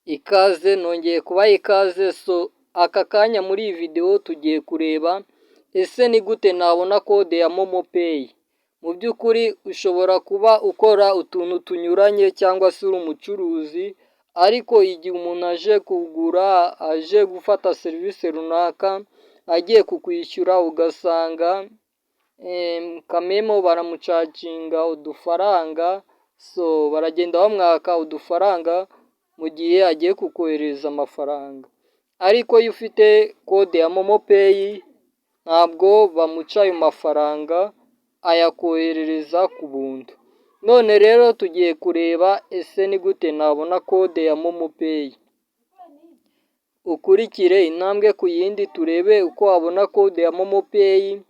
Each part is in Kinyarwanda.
Ikaze nongeye kubaha ikaze aka kanya muri iyi video tugiye kureba ese ni gute nabona kode ya momo peyi. Mu by'ukuri ushobora kuba ukora utuntu tunyuranye cyangwa se uri umucuruzi, ariko igihe umuntu aje kugura, aje gufata serivisi runaka, agiye kukwishyura ugasanga kamemo baramucaginga udufaranga, baragenda bamwaka udufaranga mu gihe agiye kukohereza amafaranga. Ariko iyo ufite kode ya momo peyi ntabwo bamuca ayo mafaranga, ayakoherereza ku buntu. None rero tugiye kureba ese ni gute nabona kode ya momo peyi. Ukurikire intambwe ku yindi turebe uko wabona kode ya momo peyi.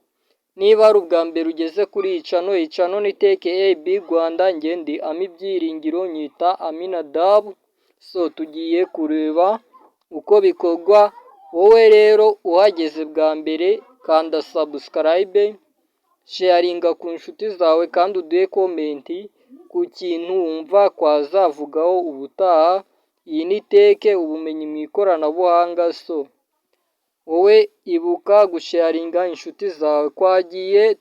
Niba ari ubwa mbere ugeze kuri iyi cano ni Tech AB Rwanda, njye ndi Ami Byiringiro, nyita Aminadabu. Tugiye kureba uko bikorwa. Wowe rero uhageze bwa mbere, kanda subscribe, sharinga ku nshuti zawe kandi uduhe komenti ku kintu wumva twazavugaho ubutaha. Iyi ni Tech, ubumenyi mu ikoranabuhanga. Wowe ibuka gusharinga inshuti zawe.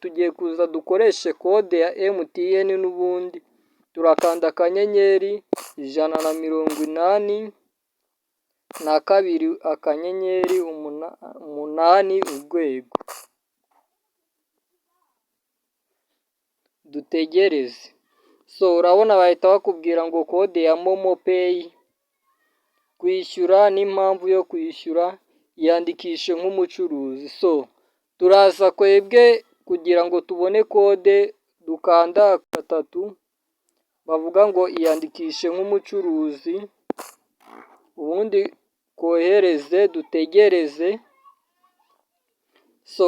Tugiye kuza dukoreshe kode ya MTN n'ubundi. Turakanda akanyenyeri ijana na mirongo inani na kabiri akanyenyeri umunani urwego. Dutegereze. Urabona bahita bakubwira ngo kode ya momo peyi, kwishyura n'impamvu yo kwishyura, yandikishe nk'umucuruzi. Turaza kwebwe kugira ngo tubone kode, dukanda gatatu, bavuga ngo iyandikishe nk'umucuruzi, ubundi kohereze, dutegereze.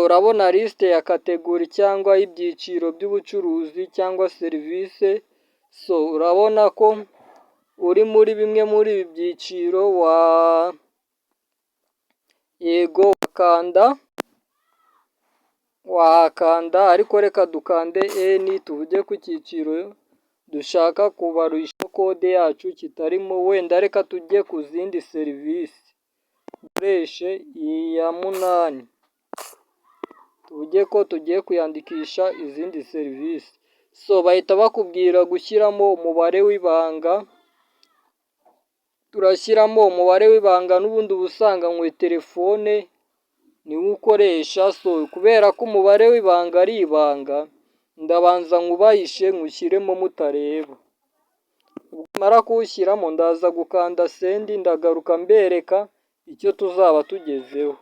Urabona lisite ya kategori cyangwa ibyiciro by'ubucuruzi cyangwa serivisi. Urabona ko uri muri bimwe muri ibi byiciro, yego wakanda, ariko reka dukande tuvuge ku cyiciro dushaka kubarurisha kode yacu kitarimo. Wenda reka tujye ku zindi serivisi, dukoreshe iya munani, tuvuge ko tugiye kuyandikisha izindi serivisi. Bahita bakubwira gushyiramo umubare w'ibanga. Turashyiramo umubare w'ibanga, n'ubundi uba usanganywe telefone niwo ukoresha. Kubera ko umubare w'ibanga ari ibanga, ndabanza nkubahishe nywushyiremo mutareba. Nimara kuwushyiramo ndaza gukanda sendi, ndagaruka mbereka icyo tuzaba tugezeho.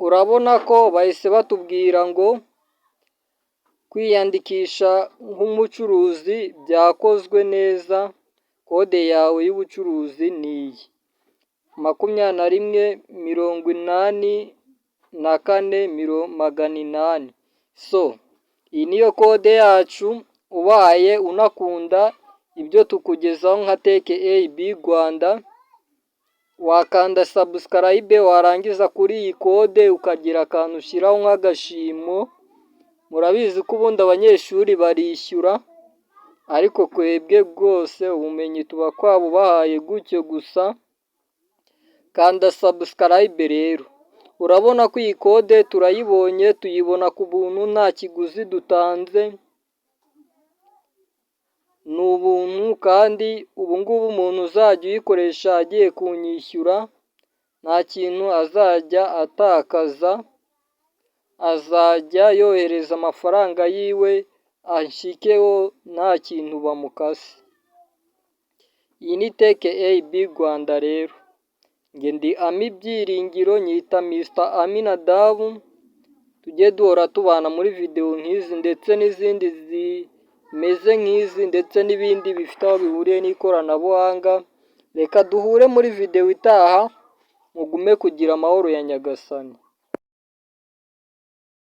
Urabona ko bahise batubwira ngo kwiyandikisha nk'umucuruzi byakozwe neza. Kode yawe y'ubucuruzi ni iyi: 2184 iyi niyo kode yacu. Ubaye unakunda ibyo tukugezaho nka Tech AB Rwanda, wakanda subscribe, warangiza kuri iyi kode ukagira akantu ushyiraho nk'agashimo. Murabizi ko ubundi abanyeshuri barishyura, ariko kwebwe bwose ubumenyi tuba twabubahaye gutyo gusa. Kanda subscribe rero. Urabona ko iyi kode turayibonye, tuyibona ku buntu, nta kiguzi dutanze, ni ubuntu. Kandi ubungubu umuntu uzajya uyikoresha agiye kunyishyura, nta kintu azajya atakaza, azajya yohereza amafaranga yiwe anshikeho nta kintu bamukase. Iyi ni Tech AB Rwanda rero. Njye ndi Ami Byiringiro, nyita Mr Aminadabu. Tujye duhora tubana muri video nk'izi ndetse n'izindi zimeze nk'izi, ndetse n'ibindi bifite aho bihuriye n'ikoranabuhanga. Reka duhure muri video itaha. Mugume kugira amahoro ya Nyagasani.